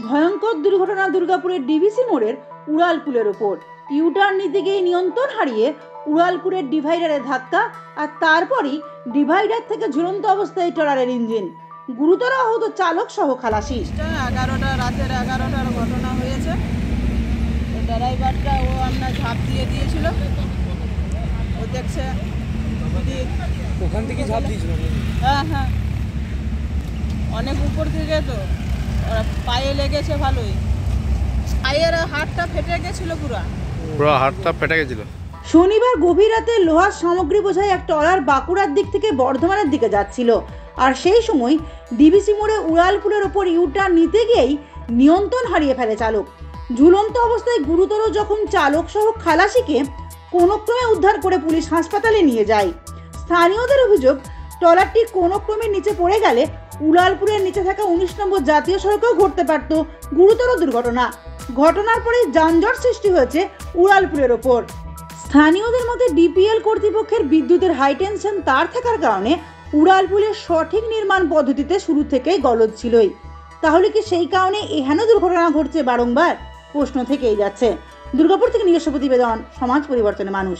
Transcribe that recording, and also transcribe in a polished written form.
ভয়ঙ্কর দুর্ঘটনা দুর্গাপুরের ডিভিসি মোড়ের উড়ালপুলের ওপর। ইউটার্ন নিতে গিয়ে নিয়ন্ত্রণ হারিয়ে উড়ালপুরের ডিভাইডারে ধাক্কা, আর তারপরই ডিভাইডার থেকে ঝুলন্ত অবস্থায় ট্রলারের ইঞ্জিন। গুরুতর আহত চালক সহ খালাসি। রাতের 11টার ঘটনা হয়েছে। ড্রাইভারটা আপনার ঝাঁপ দিয়ে দিয়েছিল, ও দেখছে ওখান থেকে ঝাঁপ দিয়েছিল। হ্যাঁ, অনেক উপর থেকে, তো পায়ে লেগেছে ভালোই, পায়ের হাড়টা ফেটে গেছিল, পুরো হাড়টা ফেটে গেছিল। শনিবার গভীর রাতে লোহার সামগ্রী বোঝাই এক ট্রলার বাঁকুড়ার দিক থেকে বর্ধমানের দিকে যাচ্ছিল, আর সেই সময় ডিভিসি মোড়ে উড়ালপুলের ওপর ইউটার্ন নিতে গিয়েই নিয়ন্ত্রণ হারিয়ে ফেলে চালক। ঝুলন্ত অবস্থায় গুরুতর জখম চালক সহ খালাসিকে কোনো ক্রমে উদ্ধার করে পুলিশ হাসপাতালে নিয়ে যায়। স্থানীয়দের অভিযোগ, ট্রলারটি কোনো ক্রমে নিচে পড়ে গেলে উড়ালপুরের নিচে থাকা 19 নম্বর জাতীয় সড়কেও ঘটতে পারত গুরুতর দুর্ঘটনা। ঘটনার পরেই যানজট সৃষ্টি হয়েছে উড়ালপুরের ওপর। স্থানীয়দের মতে ডিপিএল কর্তৃপক্ষের বিদ্যুতের হাই টেনশন তার থাকার কারণে উড়ালপুলের সঠিক নির্মাণ পদ্ধতিতে শুরু থেকেই গলদ ছিলই। তাহলে কি সেই কারণে এহেন দুর্ঘটনা ঘটছে বারংবার? প্রশ্ন থেকেই যাচ্ছে। দুর্গাপুর থেকে নিজস্ব প্রতিবেদন, সমাজ পরিবর্তনের মানুষ।